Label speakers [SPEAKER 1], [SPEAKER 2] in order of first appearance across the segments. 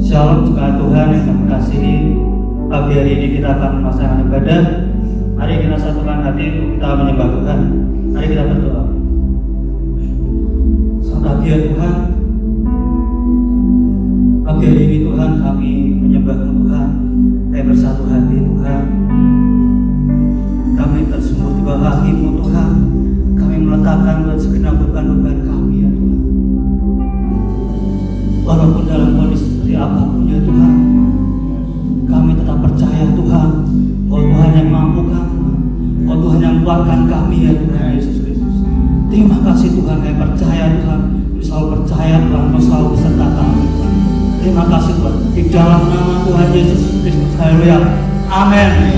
[SPEAKER 1] Shalom jemaat Tuhan yang kami kasihi. Pagi hari ini kita akan melaksanakan ibadah. Mari kita satukan hati untuk kita menyembah Tuhan. Mari kita berdoa. Selamat pagi ya Tuhan. Pagi hari ini Tuhan kami menyembah Tuhan. Kami bersatu hati Tuhan. Kami tersungguh di bawah kaki-Mu Tuhan. Kami meletakkan segenap beban-beban kami ya Tuhan. Walaupun dalam kondisi seperti apapun ya Tuhan, kami tetap percaya Tuhan, bahwa Tuhan yang mampukan, bahwa Tuhan yang kuatkan kami ya Tuhan Yesus Kristus. Terima kasih Tuhan, kami percaya Tuhan, kami selalu percaya Tuhan, kau selalu beserta kami. Terima kasih Tuhan, di dalam nama Tuhan Yesus Kristus, haleluya, amin.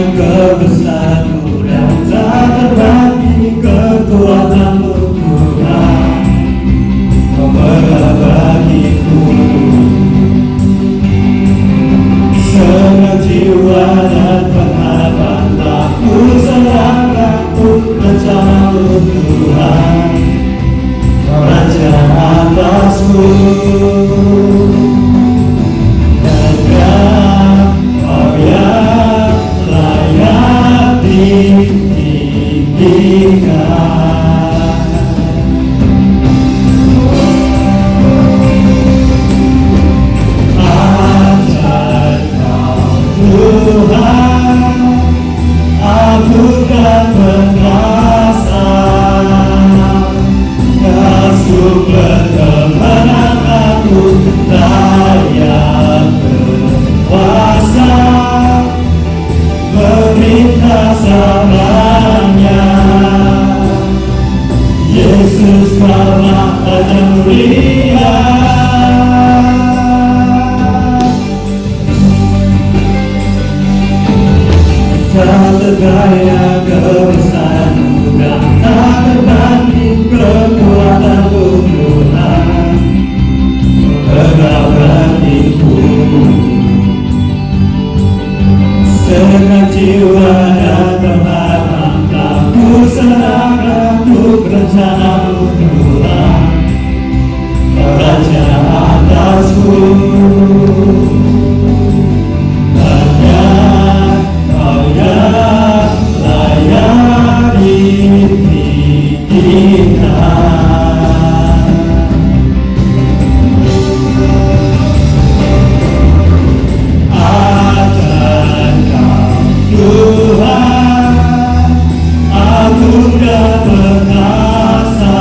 [SPEAKER 1] Kebesaran-Mu dan tak terbanding kekuatan-Mu Tuhan, membela bagiku senang jiwa dan pengharapan. Tak ku serahkan untuk rencana-Mu Tuhan, Kau Raja atasku. Yesus karena Raja mulia, tak tergaya kebesaran-Mu dan tak terbanding kekuatan-Mu Tuhan, membela bagiku senang jiwa dan pengharapan. Tak ku serahkan untuk rencana-Mu Tuhan, Kau Raja atasku. Hanya Kau yang layak ditinggikan. Ajar Kau Tuhan, agung dan perkasa,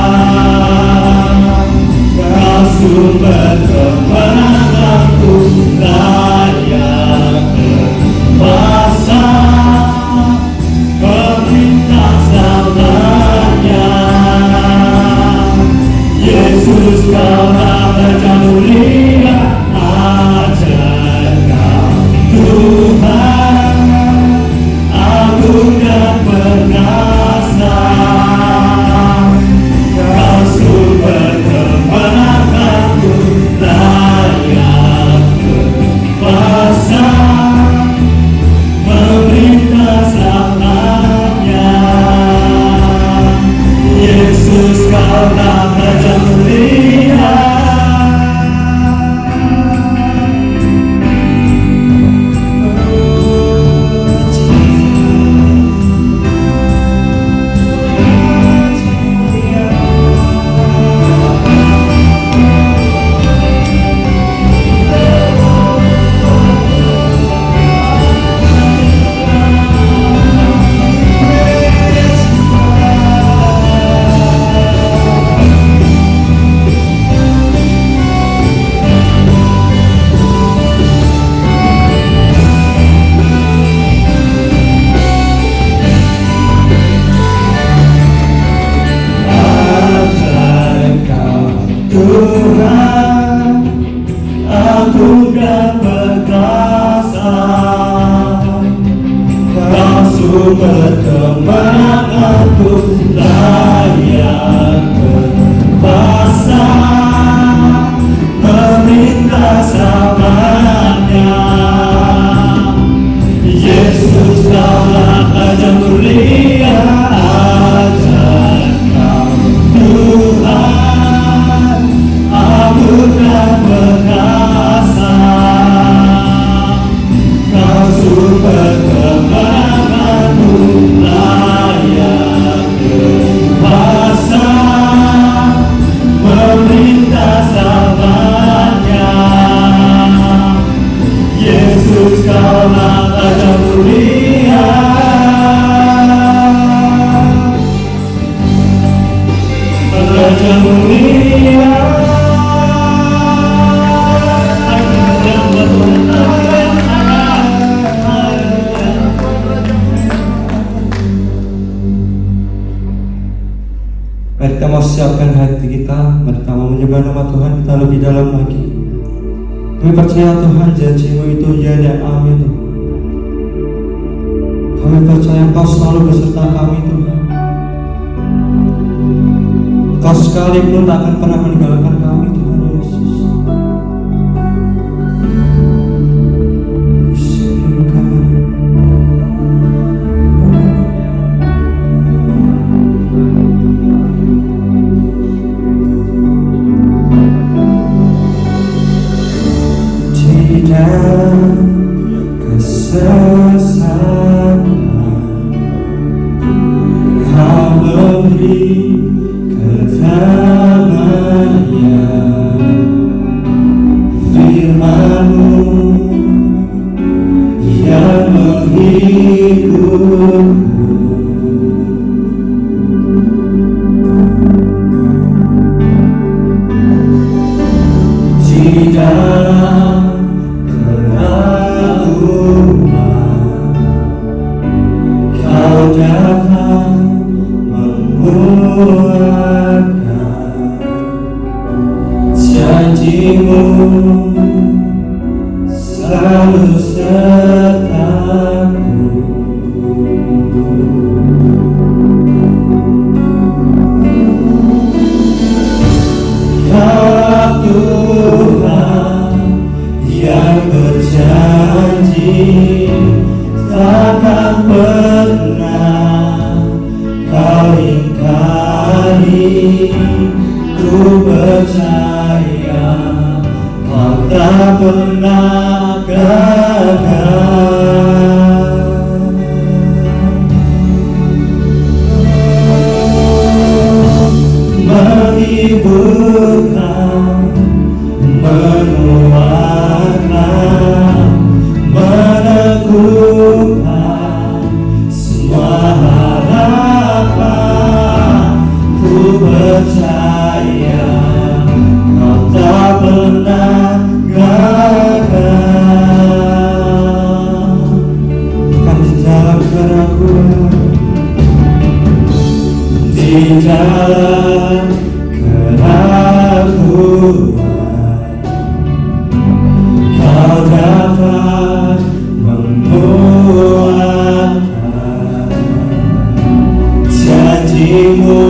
[SPEAKER 2] Raja mulia, mari kita mau siapkan hati kita, mari kita mau menyembah nama Tuhan kita lebih dalam lagi. Kami percaya Tuhan, janji-Mu itu ya dan amin. Kami percaya Engkau selalu beserta kami Tuhan. Engkau sekalipun tak akan pernah meninggalkan kami Tuhan Yesus. Kesesatan Kau beri kedamaian, firman-Mu yang menghiburku. Di dalam Kau datang menguatkan, janji-Mu selalu sertaku. Kaulah Tuhan yang berjanji takkan pernah Kau ingkari. Ku percaya Kau tak pernah gagal. Menghiburkan, menguatkan, meneguhkan semua harapan. Ku percaya Kau tak pernah gagal. Bukan di dalam keraguan, di dalam keraguan Kau dapat menguatkan, janji-Mu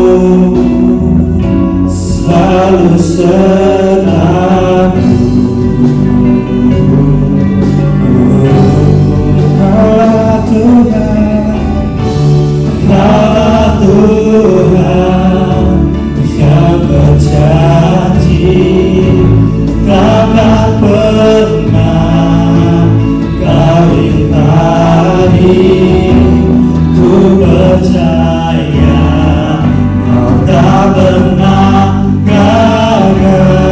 [SPEAKER 2] selalu sertaku. Kaulah Tuhan, Kaulah Tuhan yang berjanji takkan pernah Kau ingkari. Ku percaya Kau tak pernah gagal.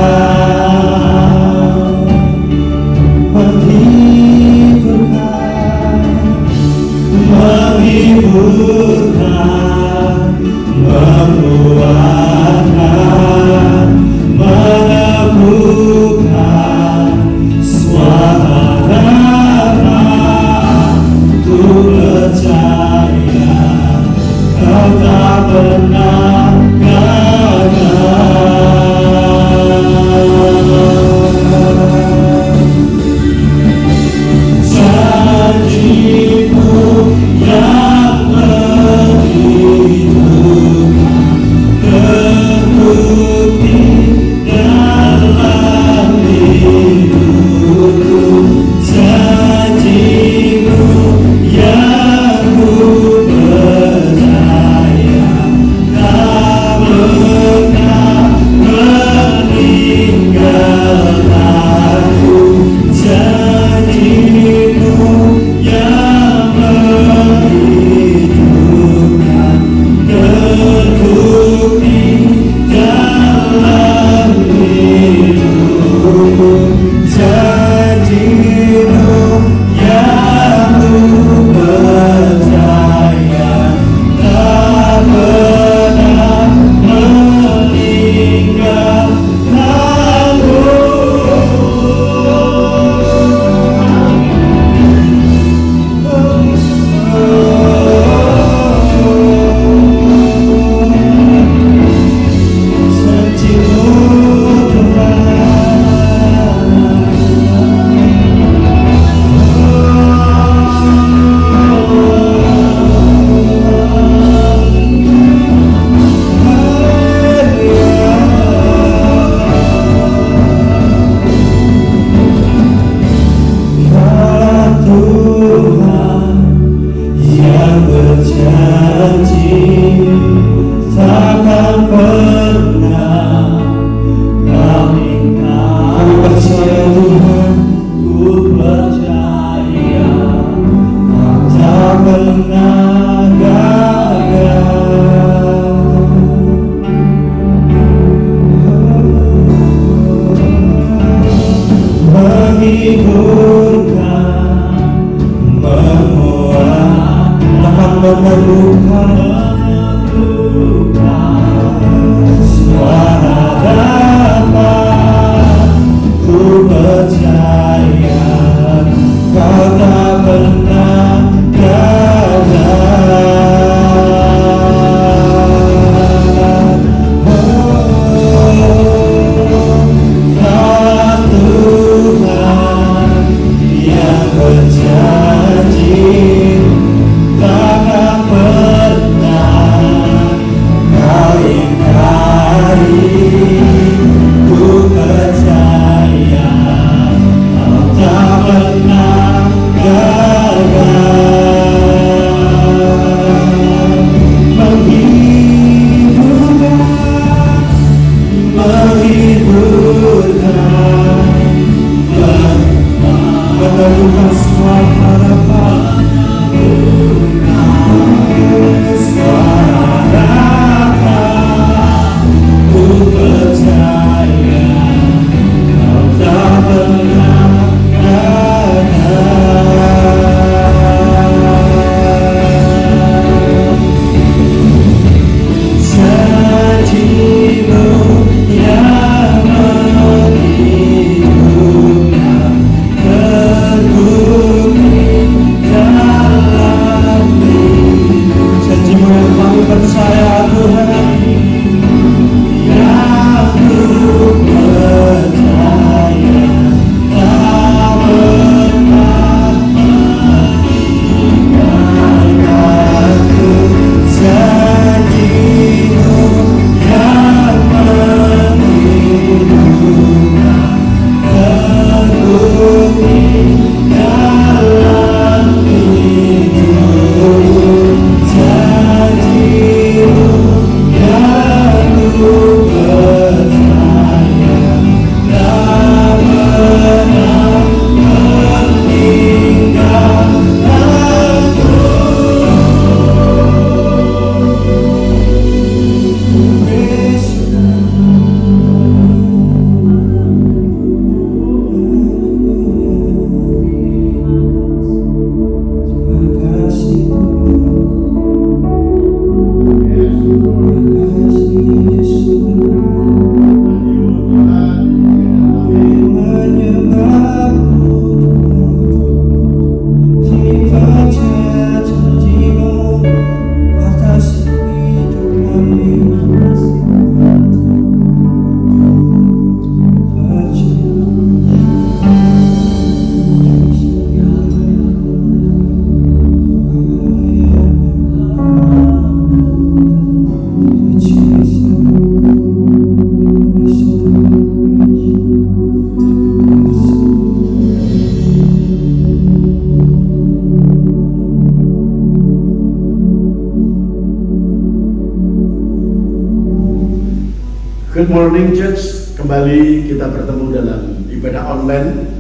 [SPEAKER 3] Good morning church, kembali kita bertemu dalam ibadah online.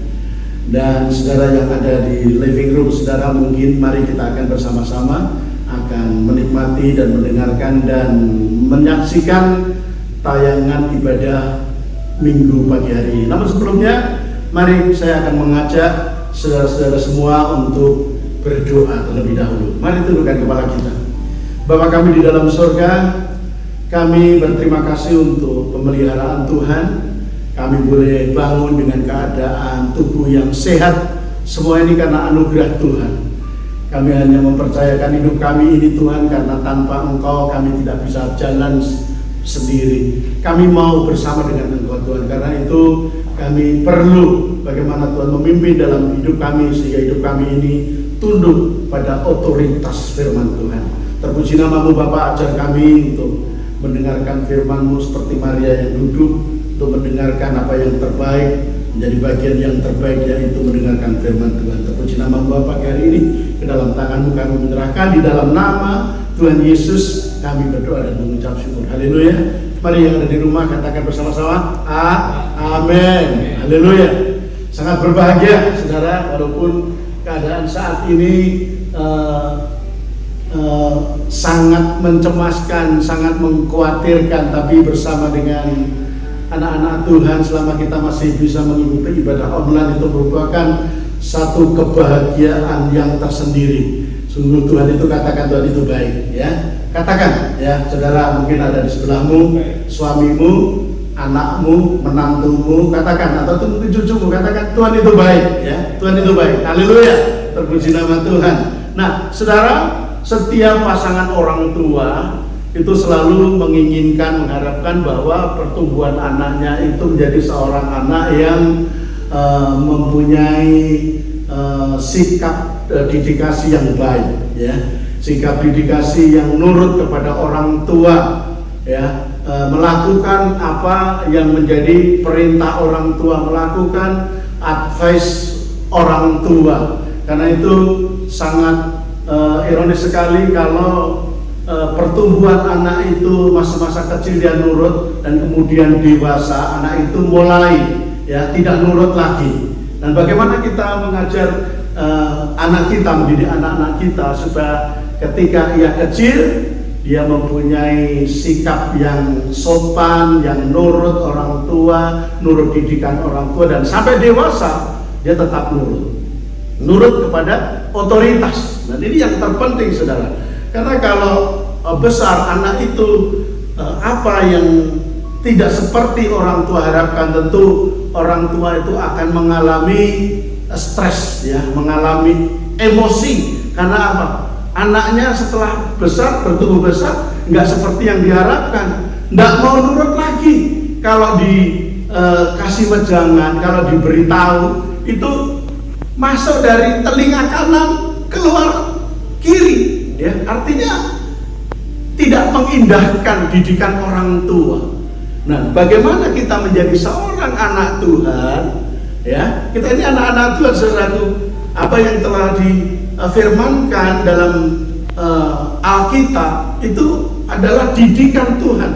[SPEAKER 3] Dan saudara yang ada di living room, saudara mungkin mari kita akan bersama-sama akan menikmati dan mendengarkan dan menyaksikan tayangan ibadah Minggu pagi hari. Namun sebelumnya, mari saya akan mengajak saudara-saudara semua untuk berdoa terlebih dahulu. Mari tundukkan kepala kita. Bapa kami di dalam surga, kami berterima kasih untuk pemeliharaan Tuhan. Kami boleh bangun dengan keadaan tubuh yang sehat. Semua ini karena anugerah Tuhan. Kami hanya mempercayakan hidup kami ini Tuhan, karena tanpa Engkau kami tidak bisa jalan sendiri. Kami mau bersama dengan Engkau Tuhan. Karena itu kami perlu bagaimana Tuhan memimpin dalam hidup kami, sehingga hidup kami ini tunduk pada otoritas firman Tuhan. Terpuji nama-Mu Bapa, ajar kami untuk mendengarkan firman-Mu seperti Maria yang duduk, untuk mendengarkan apa yang terbaik, menjadi bagian yang terbaik, yaitu mendengarkan firman Tuhan. Terpuji nama-Mu Bapa, hari ini ke dalam tangan-Mu kami menyerahkan, di dalam nama Tuhan Yesus kami berdoa dan mengucap syukur. Haleluya. Mari yang ada di rumah katakan bersama-sama, amin. Haleluya. Sangat berbahagia saudara, walaupun keadaan saat ini sangat mencemaskan, sangat mengkhawatirkan, tapi bersama dengan anak-anak Tuhan, selama kita masih bisa mengikuti ibadah online, itu merupakan satu kebahagiaan yang tersendiri. Sungguh Tuhan itu, katakan Tuhan itu baik, ya. Katakan, ya, saudara mungkin ada di sebelahmu, suamimu, anakmu, menantumu, katakan, atau mungkin cucumu, katakan Tuhan itu baik, ya. Tuhan itu baik. Haleluya. Terpuji nama Tuhan. Nah, saudara, setiap pasangan orang tua itu selalu menginginkan, mengharapkan bahwa pertumbuhan anaknya itu menjadi seorang anak yang mempunyai sikap didikasi yang baik, ya, sikap didikasi yang nurut kepada orang tua, ya, melakukan apa yang menjadi perintah orang tua, melakukan advice orang tua. Karena itu sangat ironis sekali kalau pertumbuhan anak itu masa-masa kecil dia nurut, dan kemudian dewasa anak itu mulai, ya, tidak nurut lagi. Dan bagaimana kita mengajar anak kita, mendidik anak-anak kita supaya ketika ia kecil dia mempunyai sikap yang sopan, yang nurut orang tua, nurut didikan orang tua, dan sampai dewasa dia tetap nurut kepada otoritas. Nah, ini yang terpenting saudara, karena kalau besar anak itu apa yang tidak seperti orang tua harapkan, tentu orang tua itu akan mengalami stres, ya, mengalami emosi. Karena apa? Anaknya setelah besar, bertumbuh besar, nggak seperti yang diharapkan, nggak mau nurut lagi. Kalau dikasih wejangan, kalau diberitahu, itu masuk dari telinga kanan keluar kiri, ya, artinya tidak mengindahkan didikan orang tua. Nah, bagaimana kita menjadi seorang anak Tuhan, ya, kita ini anak-anak Tuhan, saudaraku. Apa yang telah difirmankan dalam Alkitab itu adalah didikan Tuhan.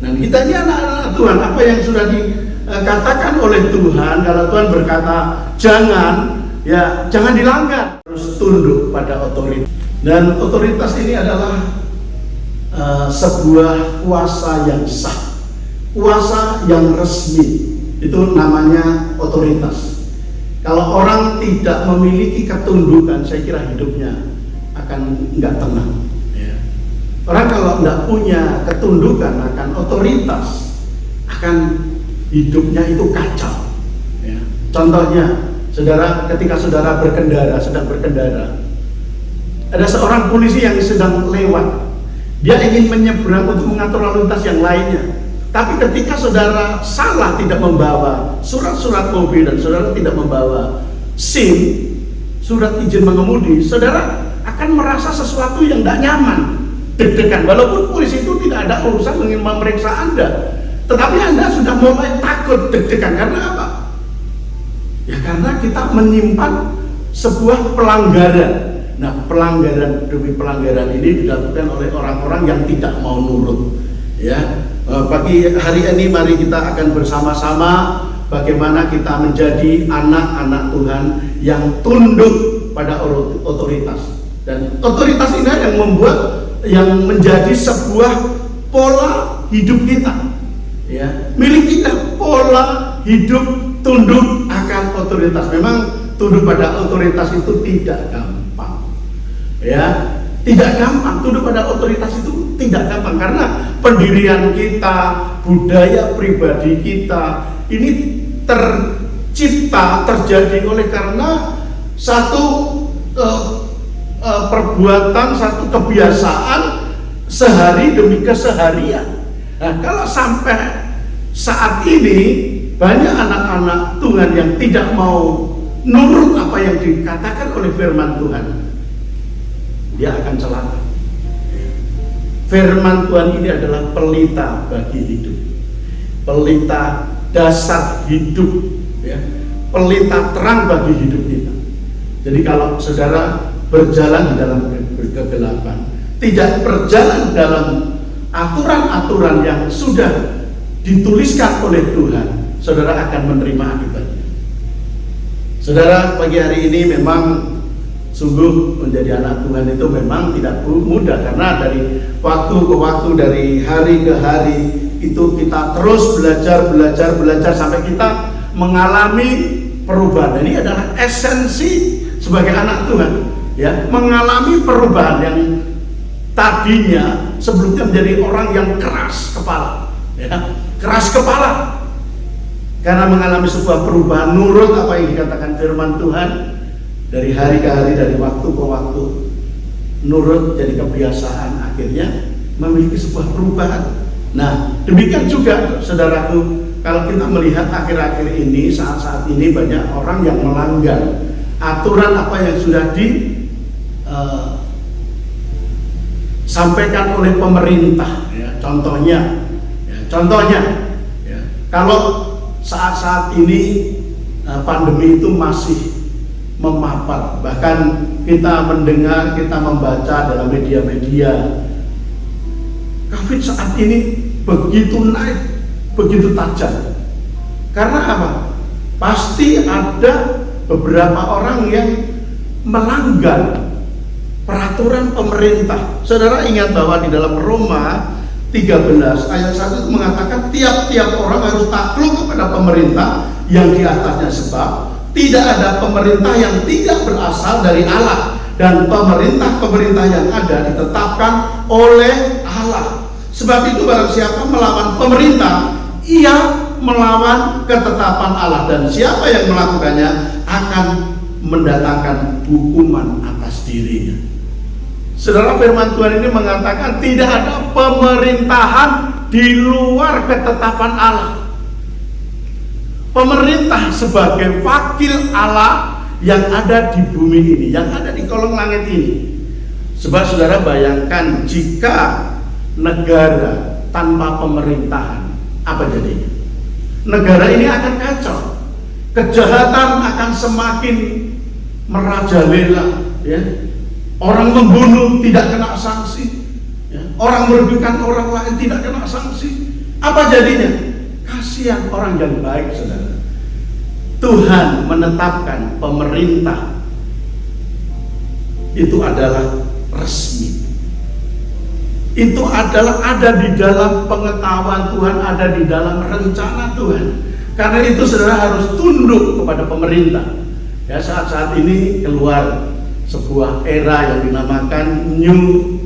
[SPEAKER 3] Nah, kita ini anak-anak Tuhan. Apa yang sudah dikatakan oleh Tuhan, kalau Tuhan berkata jangan, ya, jangan dilanggar, harus tunduk pada otoritas. Dan otoritas ini adalah sebuah kuasa yang sah, kuasa yang resmi. Itu namanya otoritas. Kalau orang tidak memiliki ketundukan, saya kira hidupnya akan nggak tenang, ya. Orang kalau nggak punya ketundukan akan otoritas, akan hidupnya itu kacau, ya. Contohnya, saudara, ketika saudara sedang berkendara, ada seorang polisi yang sedang lewat. Dia ingin menyeberang untuk mengatur lalu lintas yang lainnya. Tapi ketika saudara salah, tidak membawa surat-surat mobil, dan saudara tidak membawa SIM, surat izin mengemudi, saudara akan merasa sesuatu yang tidak nyaman, deg-degan. Walaupun polisi itu tidak ada urusan ingin memeriksa Anda, tetapi Anda sudah mulai takut, deg-degan. Karena apa? Ya, karena kita menyimpan sebuah pelanggaran. Nah, pelanggaran demi pelanggaran ini dilakukan oleh orang-orang yang tidak mau nurut, ya, Pagi hari ini mari kita akan bersama-sama bagaimana kita menjadi anak-anak Tuhan yang tunduk pada otoritas. Dan otoritas ini yang menjadi sebuah pola hidup kita. Ya, miliki pola hidup tunduk akan otoritas. Memang tunduk pada otoritas itu tidak gampang. Ya, tidak gampang. Tunduk pada otoritas itu tidak gampang karena pendirian kita, budaya pribadi kita ini terjadi oleh karena satu perbuatan, satu kebiasaan sehari demi keseharian. Nah, kalau sampai saat ini banyak anak-anak Tuhan yang tidak mau nurut apa yang dikatakan oleh firman Tuhan, dia akan celaka. Firman Tuhan ini adalah pelita bagi hidup, pelita dasar hidup, ya, pelita terang bagi hidup kita. Jadi kalau saudara berjalan di dalam kegelapan, tidak berjalan dalam aturan-aturan yang sudah dituliskan oleh Tuhan, saudara akan menerima akibatnya. Saudara, pagi hari ini memang sungguh menjadi anak Tuhan itu memang tidak mudah, karena dari waktu ke waktu, dari hari ke hari itu kita terus belajar sampai kita mengalami perubahan. Ini adalah esensi sebagai anak Tuhan, ya, mengalami perubahan yang tadinya sebelumnya menjadi orang yang keras kepala, ya, keras kepala karena mengalami sebuah perubahan nurut apa yang dikatakan firman Tuhan. Dari hari ke hari, dari waktu ke waktu, nurut jadi kebiasaan, akhirnya memiliki sebuah perubahan. Nah, demikian juga saudaraku, kalau kita melihat akhir-akhir ini, saat-saat ini banyak orang yang melanggar aturan apa yang sudah disampaikan oleh pemerintah, ya, contohnya, ya, kalau saat-saat ini pandemi itu masih memapar, bahkan kita mendengar, kita membaca dalam media-media, COVID saat ini begitu naik, begitu tajam. Karena apa? Pasti ada beberapa orang yang melanggar peraturan pemerintah. Saudara ingat bahwa di dalam Roma 13 ayat 1 itu mengatakan tiap-tiap orang harus takluk kepada pemerintah yang di atasnya, sebab tidak ada pemerintah yang tidak berasal dari Allah, dan pemerintah-pemerintah yang ada ditetapkan oleh Allah. Sebab itu barang siapa melawan pemerintah, ia melawan ketetapan Allah, dan siapa yang melakukannya akan mendatangkan hukuman atas dirinya. Saudara, firman Tuhan ini mengatakan tidak ada pemerintahan di luar ketetapan Allah. Pemerintah sebagai wakil Allah yang ada di bumi ini, yang ada di kolong langit ini. Sebab saudara bayangkan jika negara tanpa pemerintahan, apa jadinya? Negara ini akan kacau, kejahatan akan semakin merajalela, ya. Orang membunuh tidak kena sanksi, ya. Orang merugikan orang lain tidak kena sanksi. Apa jadinya? Kasihan orang yang baik, saudara. Tuhan menetapkan pemerintah itu adalah resmi. Itu adalah ada di dalam pengetahuan Tuhan, ada di dalam rencana Tuhan. Karena itu saudara harus tunduk kepada pemerintah. Ya, saat-saat ini keluar sebuah era yang dinamakan new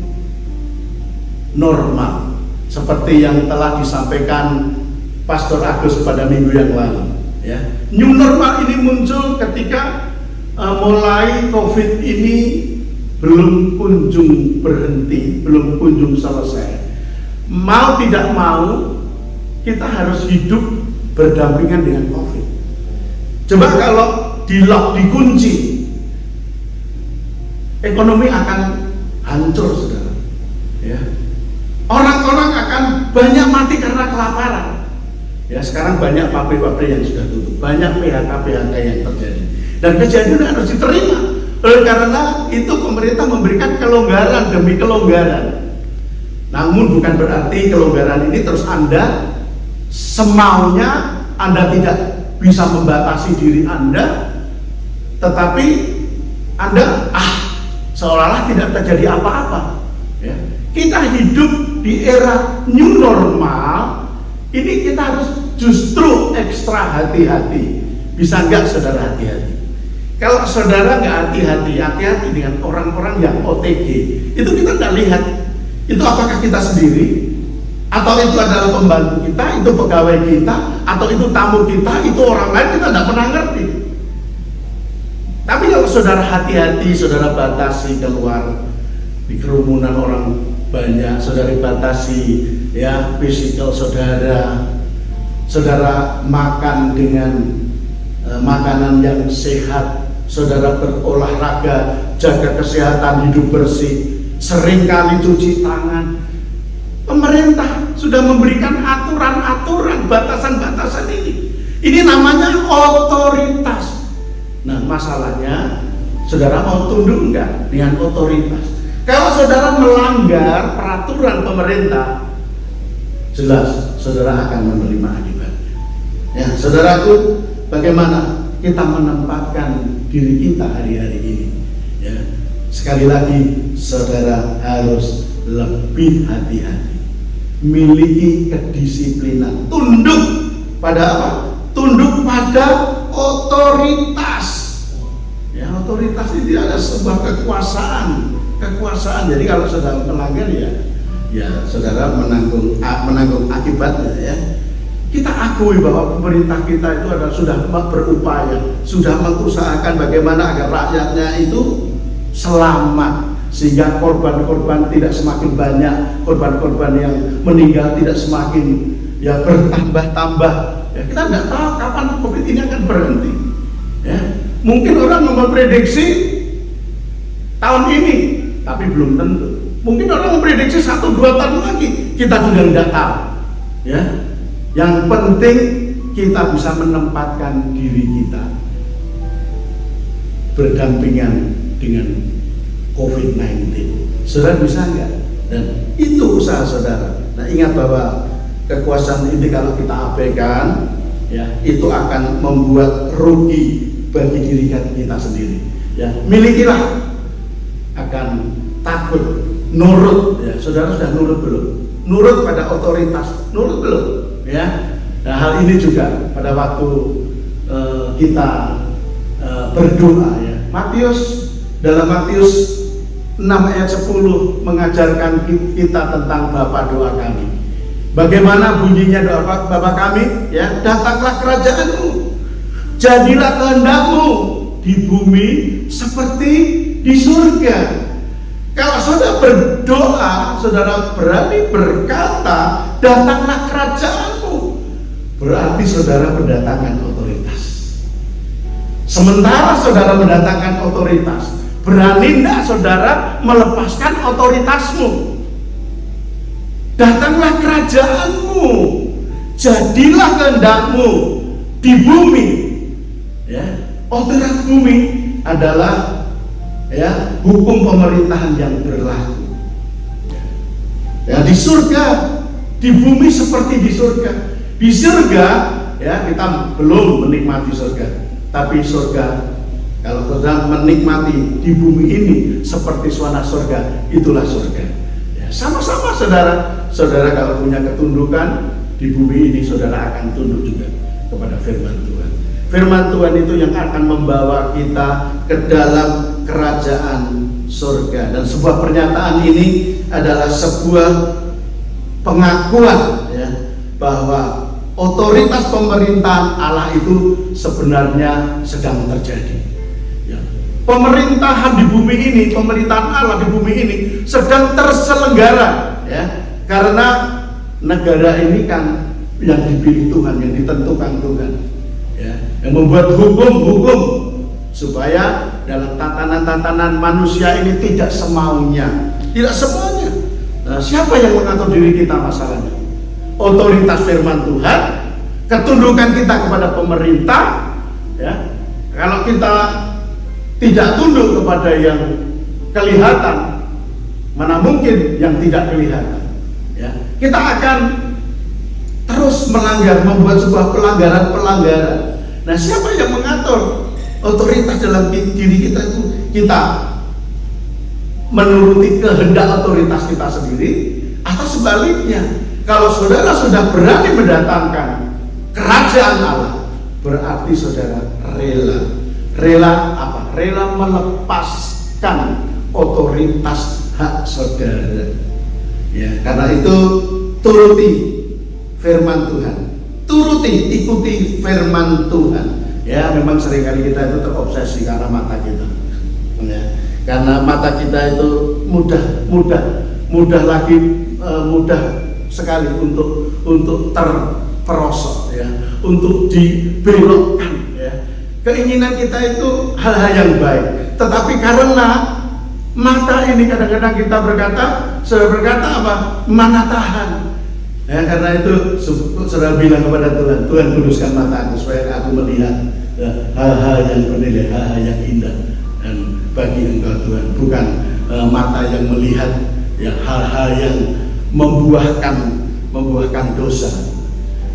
[SPEAKER 3] normal, seperti yang telah disampaikan Pastor Agus pada minggu yang lalu, ya. New normal ini muncul ketika mulai COVID ini belum kunjung berhenti, belum kunjung selesai. Mau tidak mau, kita harus hidup berdampingan dengan COVID. Coba kalau di-lock, dikunci, ekonomi akan hancur, saudara. Ya. Orang-orang akan banyak mati karena kelaparan. Ya, sekarang banyak pabrik-pabrik yang sudah tutup, banyak PHK yang terjadi, dan kejadian harus diterima. Oleh karena itu pemerintah memberikan kelonggaran demi kelonggaran. Namun bukan berarti kelonggaran ini terus Anda semaunya, Anda tidak bisa membatasi diri Anda, tetapi Anda seolah-olah tidak terjadi apa-apa. Ya. Kita hidup di era new normal, ini kita harus justru ekstra hati-hati. Bisa enggak saudara hati-hati? Kalau saudara nggak hati-hati dengan orang-orang yang OTG, itu kita nggak lihat itu apakah kita sendiri, atau itu adalah pembantu kita, itu pegawai kita, atau itu tamu kita, itu orang lain, kita nggak pernah ngerti. Tapi kalau saudara hati-hati, saudara batasi keluar di kerumunan orang banyak, saudara batasi ya physical saudara, saudara makan dengan makanan yang sehat, saudara berolahraga, jaga kesehatan, hidup bersih, seringkali cuci tangan. Pemerintah sudah memberikan aturan-aturan, batasan-batasan ini. Ini namanya otoritas. Nah, masalahnya saudara mau tunduk enggak dengan otoritas? Kalau saudara melanggar peraturan pemerintah, jelas saudara akan menerima akibatnya. Ya, saudaraku, bagaimana kita menempatkan diri kita hari-hari ini? Ya, sekali lagi, saudara harus lebih hati-hati, miliki kedisiplinan, tunduk pada apa? Tunduk pada otoritas. Ya, otoritas itu ada sebuah kekuasaan. Jadi kalau saudara melanggar ya saudara menanggung akibatnya ya. Kita akui bahwa pemerintah kita itu sudah berupaya, sudah mengusahakan bagaimana agar rakyatnya itu selamat, sehingga korban-korban tidak semakin banyak, korban-korban yang meninggal tidak semakin ya bertambah-tambah. Ya, kita nggak tahu kapan COVID ini akan berhenti. Ya, mungkin orang memprediksi tahun ini, tapi belum tentu. Mungkin orang memprediksi 1-2 tahun lagi, kita juga nggak tahu. Ya, yang penting kita bisa menempatkan diri kita berdampingan dengan COVID-19. Saudara bisa nggak? Dan itu usaha saudara. Nah, ingat bahwa kekuasaan ini kalau kita abaikan, ya itu akan membuat rugi bagi diri kita sendiri. Ya, milikilah, akan takut, nurut. Ya, saudara sudah nurut belum? Nurut pada otoritas, nurut belum? Ya, nah hal ini juga pada waktu kita berdoa ya. Dalam Matius 6 ayat 10 mengajarkan kita tentang Bapa doa kami. Bagaimana bunyinya doa Bapa kami? Ya, datanglah kerajaanmu, jadilah kehendakmu di bumi seperti di surga. Kalau saudara berdoa, saudara berani berkata, datanglah kerajaanmu, berarti saudara mendatangkan otoritas. Sementara saudara mendatangkan otoritas, berani tidak saudara melepaskan otoritasmu? Datanglah kerajaanmu, jadilah kehendakmu di bumi. Ya, otoritas bumi adalah ya hukum pemerintahan yang berlaku. Ya, di surga, di bumi seperti di surga. Di surga ya kita belum menikmati surga, tapi surga, kalau saudara menikmati di bumi ini seperti suasana surga, itulah surga. Ya, sama-sama saudara kalau punya ketundukan di bumi ini, saudara akan tunduk juga kepada firman Tuhan. Firman Tuhan itu yang akan membawa kita ke dalam kerajaan surga. Dan sebuah pernyataan ini adalah sebuah pengakuan ya, bahwa otoritas pemerintahan Allah itu sebenarnya sedang terjadi. Ya. Pemerintahan di bumi ini, pemerintahan Allah di bumi ini sedang terselenggara, ya, karena negara ini kan yang dipilih Tuhan, yang ditentukan Tuhan, ya, yang membuat hukum-hukum supaya dalam tatanan-tatanan manusia ini tidak semaunya, tidak semuanya. Nah, siapa yang mengatur diri kita masalahnya? Otoritas firman Tuhan, ketundukan kita kepada pemerintah, ya. Kalau kita tidak tunduk kepada yang kelihatan, mana mungkin yang tidak kelihatan. kita akan terus melanggar, membuat sebuah pelanggaran. Nah, siapa yang mengatur otoritas dalam diri kita itu? Kita menuruti kehendak otoritas kita sendiri, atau sebaliknya? Kalau saudara sudah berani mendatangkan kerajaan Allah, berarti saudara rela apa? Rela melepaskan otoritas hak saudara. Ya, karena itu turuti firman Tuhan, ikuti firman Tuhan. Ya, memang seringkali kita itu terobsesi karena mata kita. Ya, karena mata kita itu mudah sekali untuk terperosok, ya, untuk dibelokkan, ya. Keinginan kita itu hal-hal yang baik, tetapi karena mata ini kadang-kadang kita berkata apa? Mana tahan. Ya, karena itu saudara bilang kepada Tuhan, Tuhan kuduskan mataku supaya aku melihat, ya, hal-hal yang bernilai, hal-hal yang indah. Dan bagi Engkau Tuhan, bukan mata yang melihat, ya, hal-hal yang membuahkan dosa.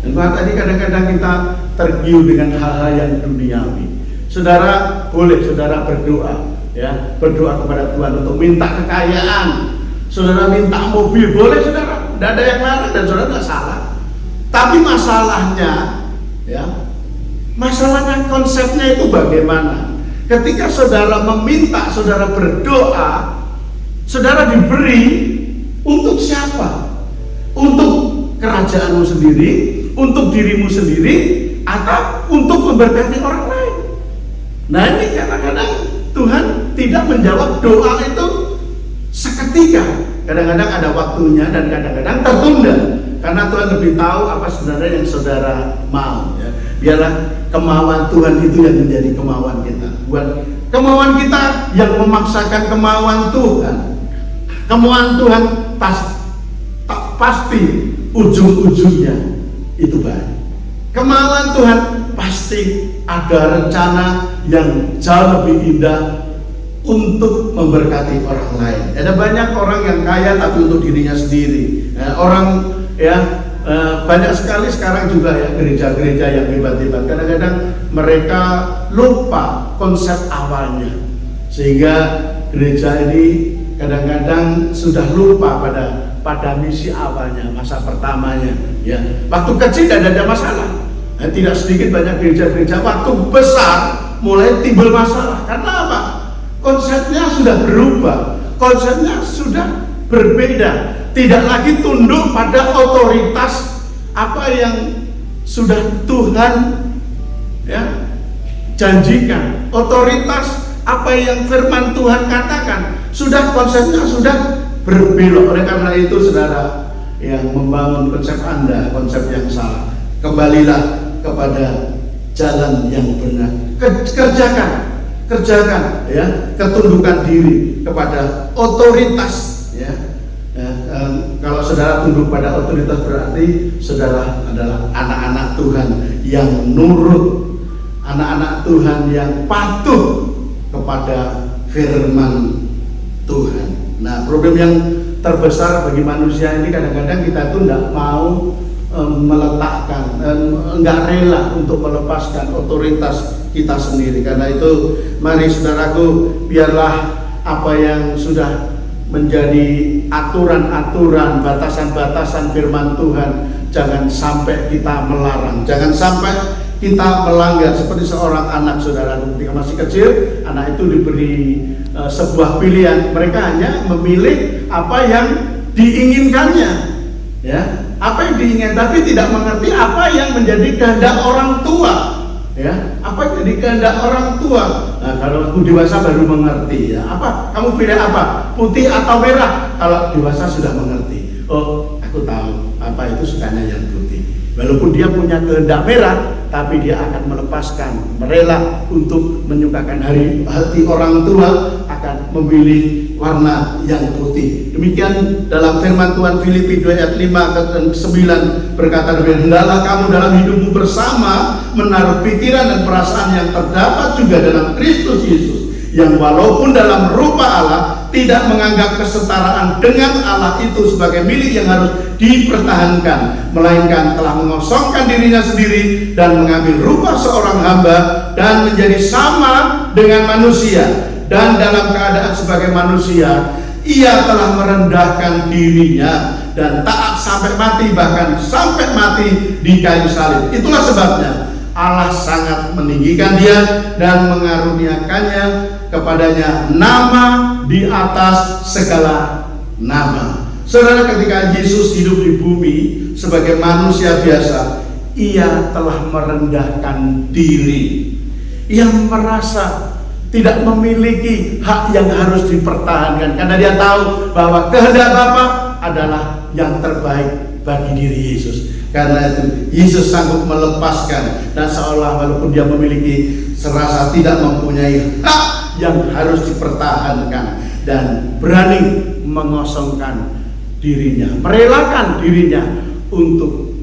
[SPEAKER 3] Dan mata ini kadang-kadang kita tergiur dengan hal-hal yang duniawi. Saudara boleh saudara berdoa, ya, berdoa kepada Tuhan untuk minta kekayaan. Saudara minta mobil, boleh saudara, tidak ada yang larang dan saudara tidak salah. Tapi masalahnya, ya, masalahnya konsepnya itu bagaimana? Ketika saudara meminta, saudara berdoa, saudara diberi untuk siapa? Untuk kerajaanmu sendiri, untuk dirimu sendiri, atau untuk memberkati orang lain? Nah, ini kadang-kadang Tuhan tidak menjawab doa itu seketika. Kadang-kadang ada waktunya dan kadang-kadang tertunda, karena Tuhan lebih tahu apa sebenarnya yang saudara mau, ya. Biarlah kemauan Tuhan itu yang menjadi kemauan kita, bukan kemauan kita yang memaksakan kemauan Tuhan. Kemauan Tuhan pasti ujung-ujungnya itu baik. Kemauan Tuhan pasti ada rencana yang jauh lebih indah untuk memberkati orang lain. Ada banyak orang yang kaya tapi untuk dirinya sendiri. Banyak sekali sekarang juga, ya, gereja-gereja yang hebat-hebat. Kadang-kadang mereka lupa konsep awalnya, sehingga gereja ini kadang-kadang sudah lupa pada misi awalnya, masa pertamanya. Ya, waktu kecil tidak ada masalah. Tidak sedikit banyak gereja-gereja waktu besar mulai timbul masalah. Karena apa? Konsepnya sudah berubah, konsepnya sudah berbeda. Tidak lagi tunduk pada otoritas apa yang sudah Tuhan, ya, janjikan. Otoritas apa yang firman Tuhan katakan, konsepnya sudah berbelok. Oleh karena itu saudara yang membangun konsep Anda, konsep yang salah, kembalilah kepada jalan yang benar. Kerjakan, ya, ketundukan diri kepada otoritas, ya. Kalau saudara tunduk pada otoritas berarti saudara adalah anak-anak Tuhan yang nurut, anak-anak Tuhan yang patuh kepada firman Tuhan. Nah, problem yang terbesar bagi manusia ini kadang-kadang kita tuh tidak mau meletakkan, enggak rela untuk melepaskan otoritas kita sendiri. Karena itu mari saudaraku, biarlah apa yang sudah menjadi aturan-aturan, batasan-batasan firman Tuhan jangan sampai kita melarang, jangan sampai kita melanggar. Seperti seorang anak saudara ketika masih kecil, anak itu diberi sebuah pilihan, mereka hanya memilih apa yang diinginkannya, ya, apa yang diinginkan, tapi tidak mengerti apa yang menjadi kehendak orang tua, ya, apa yang jadi kehendak orang tua. Nah, kalau aku dewasa baru mengerti, ya, apa kamu pilih apa, putih atau merah? Kalau dewasa sudah mengerti, oh aku tahu apa itu sukanya yang putih. Walaupun dia punya kehendak merah, tapi dia akan melepaskan, merela untuk menyukakan hati orang tua, akan memilih warna yang putih. Demikian dalam firman Tuhan Filipi 2 ayat 5 ke 9 berkata, hendaklah kamu dalam hidupmu bersama menaruh pikiran dan perasaan yang terdapat juga dalam Kristus Yesus, yang walaupun dalam rupa Allah tidak menganggap kesetaraan dengan Allah itu sebagai milik yang harus dipertahankan, melainkan telah mengosongkan dirinya sendiri dan mengambil rupa seorang hamba dan menjadi sama dengan manusia, dan dalam keadaan sebagai manusia ia telah merendahkan dirinya dan taat sampai mati, bahkan sampai mati di kayu salib. Itulah sebabnya Allah sangat meninggikan dia dan mengaruniakannya kepadanya nama di atas segala nama. Saudara, ketika Yesus hidup di bumi sebagai manusia biasa, ia telah merendahkan diri. Ia merasa tidak memiliki hak yang harus dipertahankan karena dia tahu bahwa kehendak Bapa adalah yang terbaik bagi diri Yesus. Karena itu Yesus sanggup melepaskan, dan seolah walaupun dia memiliki serasa tidak mempunyai hak yang harus dipertahankan, dan berani mengosongkan dirinya, merelakan dirinya untuk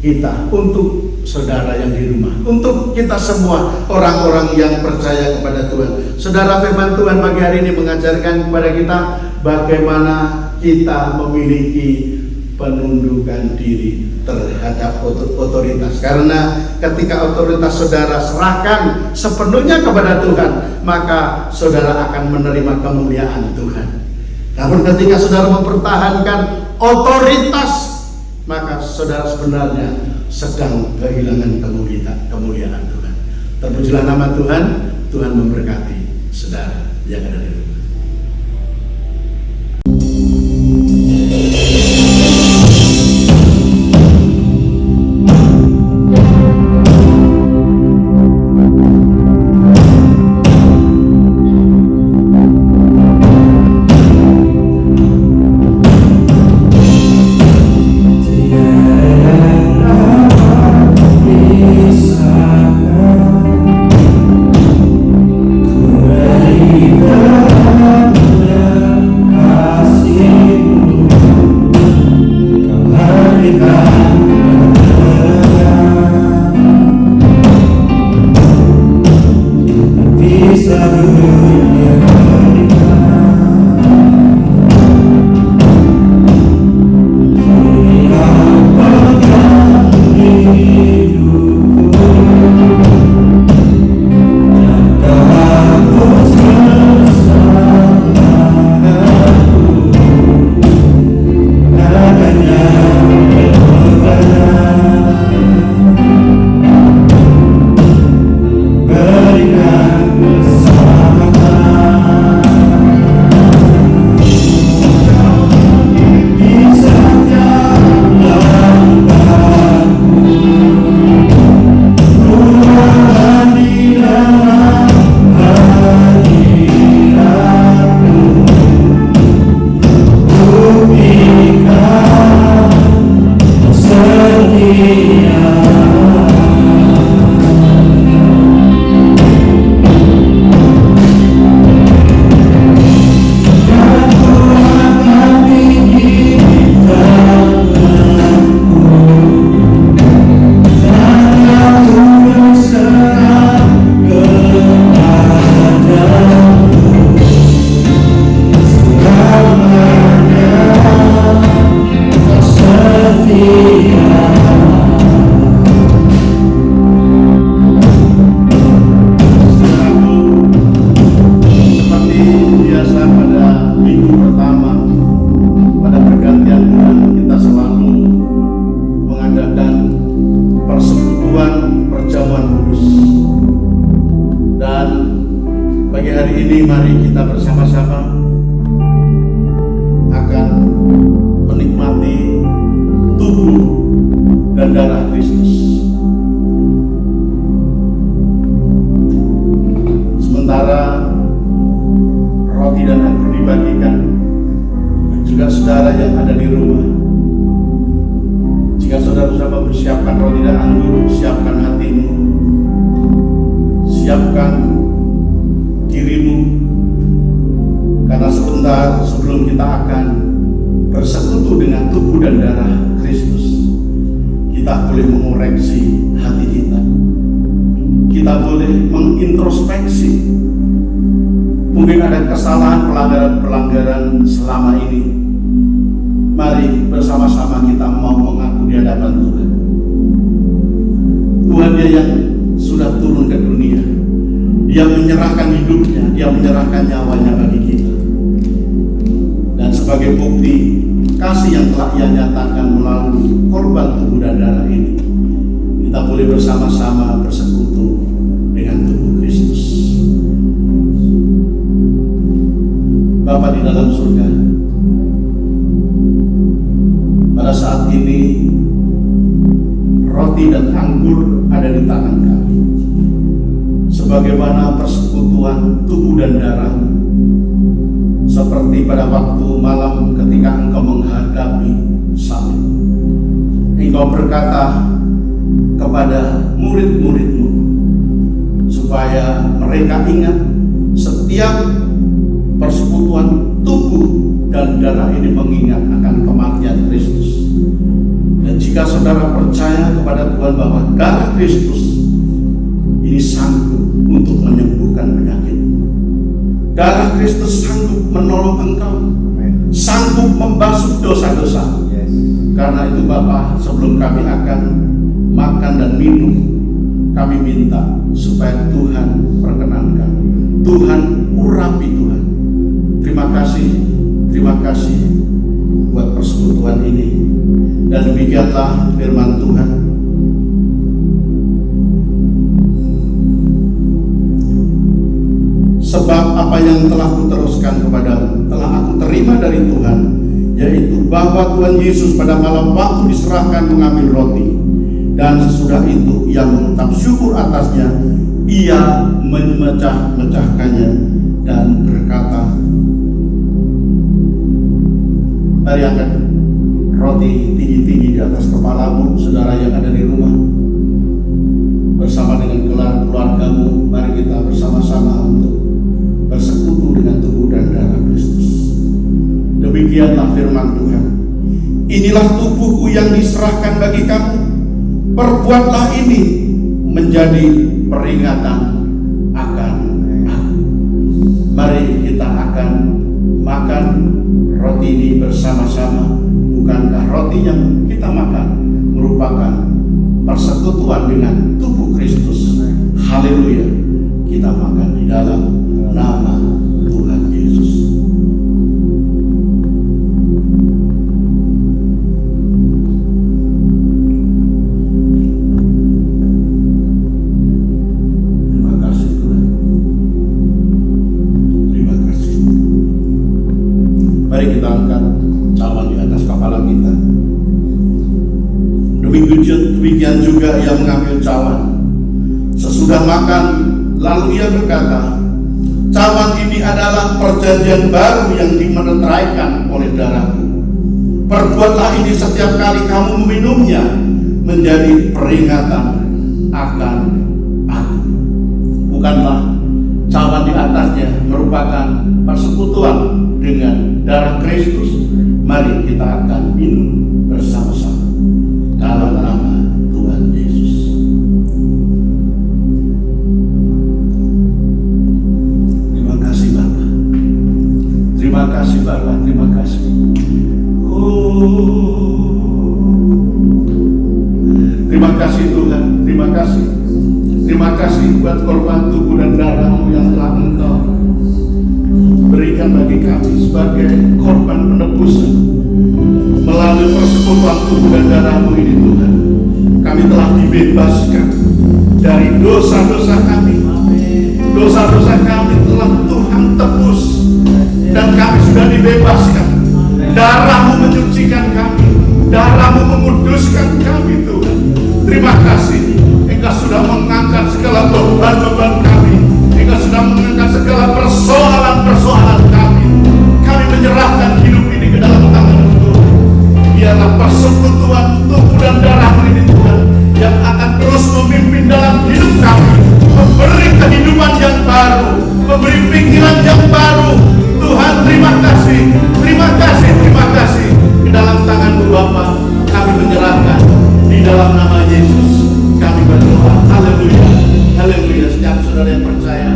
[SPEAKER 3] kita, untuk saudara yang di rumah, untuk kita semua orang-orang yang percaya kepada Tuhan. Saudara, firman Tuhan pagi hari ini mengajarkan kepada kita bagaimana kita memiliki penundukan diri terhadap otoritas. Karena ketika otoritas saudara serahkan sepenuhnya kepada Tuhan, maka saudara akan menerima kemuliaan Tuhan. Namun ketika saudara mempertahankan otoritas, maka saudara sebenarnya sedang kehilangan kemuliaan Tuhan. Terpujilah nama Tuhan. Tuhan memberkati saudara yang ada di rumah. kita boleh mengintrospeksi. Mungkin ada kesalahan, pelanggaran selama ini. Mari bersama-sama kita mau mengaku di hadapan Tuhan. Tuhan dia yang sudah turun ke dunia. Dia menyerahkan hidupnya, dia menyerahkan nyawanya bagi kita. Dan sebagai bukti kasih yang telah ia nyatakan melalui korban tubuh dan darah ini, kita boleh bersama-sama bersekutu dengan tubuh Kristus. Bapa di dalam surga, pada saat ini roti dan anggur ada di tangan kami, sebagaimana persekutuan tubuh dan darah, seperti pada waktu malam ketika Engkau menghadapi salib. Engkau berkata kepada murid-murid-Mu supaya mereka ingat setiap persekutuan tubuh dan darah ini mengingat akan kematian Kristus. Dan jika saudara percaya kepada Tuhan bahwa darah Kristus ini sanggup untuk menyembuhkan penyakit, darah Kristus sanggup menolong engkau, sanggup membasuh dosa-dosa. Karena itu Bapa, sebelum kami akan makan dan minum, kami minta supaya Tuhan perkenankan, Tuhan urapi Tuhan. Terima kasih buat persekutuan ini. Dan demikianlah firman Tuhan. Sebab apa yang telah kuteruskan kepadamu telah aku terima dari Tuhan, yaitu bahwa Tuhan Yesus pada malam waktu diserahkan mengambil roti, dan sesudah itu ia mengucap syukur atasnya, ia memecah-mecahkannya dan berkata, mari angkat roti tinggi-tinggi di atas kepalamu, saudara yang ada di rumah. Bersama dengan keluargamu, mari kita bersama-sama untuk bersekutu dengan tubuh dan darah Kristus. Demikianlah firman Tuhan. Inilah tubuhku yang diserahkan bagi kamu. Perbuatlah ini menjadi peringatan akan aku. Mari kita akan makan roti ini bersama-sama. Bukankah roti yang kita makan merupakan persekutuan dengan tubuh Kristus? Haleluya. Kita makan di dalam nama Tuhan Yesus. Terima kasih Tuhan. Terima kasih. Mari kita angkat cawan di atas kepala kita. Demikian juga ia mengambil cawan sesudah makan, lalu ia berkata, cawan ini adalah perjanjian baru yang dimeteraikan oleh darahku. Perbuatlah ini setiap kali kamu meminumnya menjadi peringatan akan aku. Bukanlah cawan di atasnya merupakan persekutuan dengan darah Kristus. Mari kita akan minum bersama-sama dalam nama Tuhan Yesus. Terima kasih Bapa. Terima kasih Bapa. Terima kasih. Terima kasih Tuhan. Terima kasih. Terima kasih buat korban tubuh dan darah-Mu yang telah Engkau berikan bagi kami sebagai korban penebusan. Melalui persekutuan tubuh dan darah-Mu ini Tuhan, kami telah dibebaskan dari dosa-dosa kami. Dosa-dosa kami telah Tuhan tebus, dan kami sudah dibebaskan. Darah-Mu menyucikan kami, darah-Mu menguduskan kami Tuhan. Terima kasih, Engkau sudah mengangkat segala beban-beban kami. Engkau sudah mengangkat segala persoalan-persoalan kami. Kami menyerahkan hidup ini ke dalam tangan-Mu Tuhan. Biarlah persekutuan tubuh dan darah-Mu ini Tuhan yang akan terus memimpin dalam hidup kami, memberi kehidupan yang baru, memberi pikiran yang baru. Tuhan, terima kasih, terima kasih, terima kasih. Di dalam tangan-Mu Bapa kami menyerahkan. Di dalam nama Yesus kami berdoa. Haleluya. Haleluya. Setiap saudara yang percaya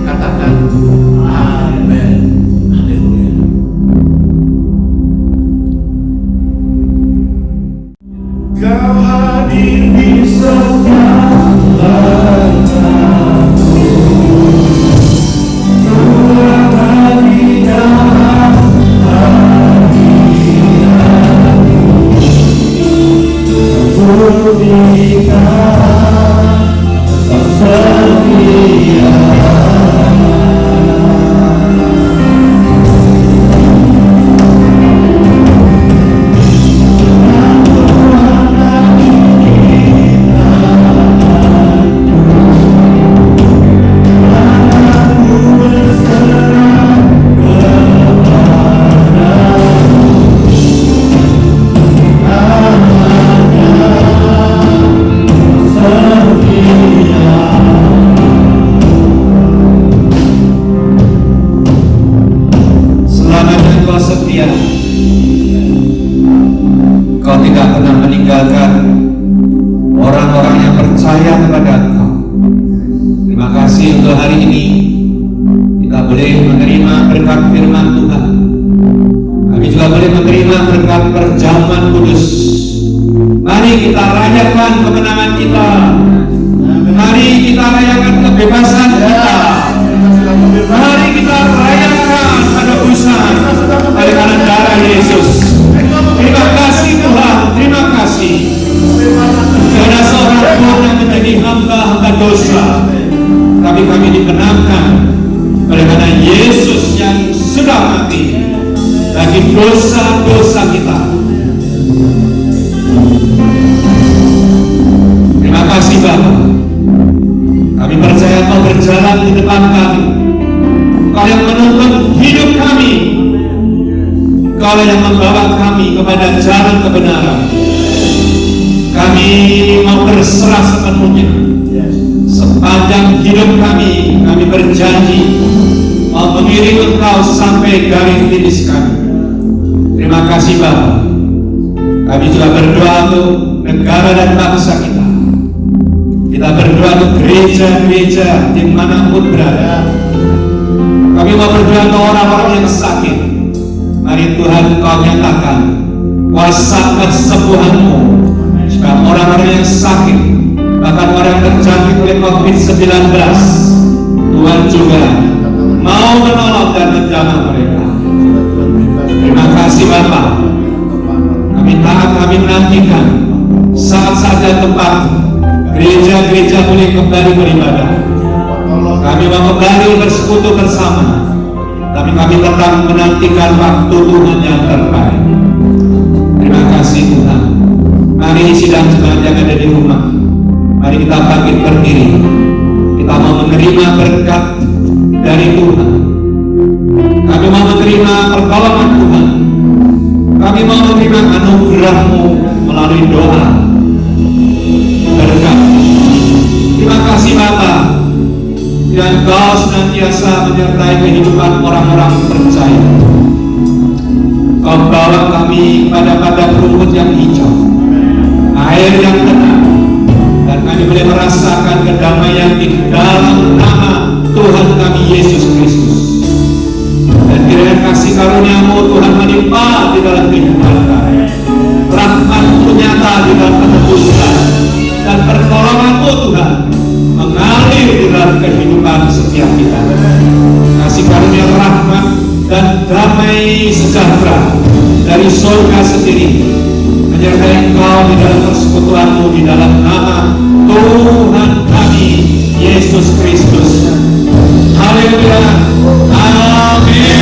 [SPEAKER 3] katakan amin. Haleluya. Kau hadir di setiap langkahku, Tuhan hadir dalam hatiku, berikan setia.
[SPEAKER 2] Kau tidak pernah meninggalkan orang-orang yang percaya kepada Engkau. Terima kasih untuk hari ini kita boleh menerima berkat firman Tuhan. Kami juga boleh menerima berkat perjamuan kudus. Mari kita rayakan kemenangan kita. Mari kita rayakan kebebasan kita. Mari kita rayakan penebusan oleh karena darah Yesus. Terima kasih Tuhan, terima kasih. Tiada seorang pun yang menjadi hamba dosa, tapi kami dibenarkan oleh karena Yesus yang sudah mati bagi dosa-dosa kita. Terima kasih Bapa. Kami percaya Kau berjalan di depan kami. Kau yang menuntun hidup kami. Kau yang membawa kami kepada jalan kebenaran. Kami mau berserah sepenuhnya. Sepanjang hidup kami berjanji mau mengiring Engkau sampai garis finish kami. Terima kasih Bapa. Kami juga berdoa untuk negara dan bangsa kita. Kita berdoa untuk gereja-gereja dimanapun berada. Kami mau berdoa untuk orang-orang yang sakit. Mari Tuhan Kau nyatakan kuasa kesembuhan-Mu supaya orang-orang yang sakit, bahkan orang yang terjangkit oleh COVID-19, Tuhan juga mau menolong dan menjamah mereka. Terima kasih Bapa. Kami taat, kami menantikan saat-saat dan tempat gereja-gereja boleh kembali beribadah. Kami mau kembali bersekutu bersama. Tapi kami tetap menantikan waktu Tuhan yang terbaik. Terima kasih Tuhan. Mari sidang jemaat yang ada di rumah, mari kita bangkit berdiri. Kita mau menerima berkat dari Tuhan. Kami mau menerima pertolongan Tuhan. Kami mau menerima anugerah-Mu melalui doa berkat. Terima kasih Bapa. Dan Kau senantiasa menyertai kehidupan orang-orang percaya. Kau bawa kami pada padang rumput yang hijau, air yang tenang, dan kami boleh merasakan kedamaian di dalam nama Tuhan kami Yesus Kristus. Dan kiranya kasih karunia-Mu Tuhan menimpa di dalam kehidupan kami. Rahmat-Mu nyata di dalam penebusan, dan pertolongan-Mu Tuhan mengalir di dalam kehidupan setiap kita. Kasih karunia rahmat dan damai sejahtera dari surga sendiri menyertai Engkau di dalam persekutuan-Mu di dalam nama Tuhan kami Yesus Kristus. Haleluya. Amin.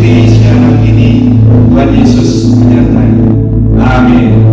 [SPEAKER 2] mengikuti siaran ini. Tuhan Yesus menyertai. Amin.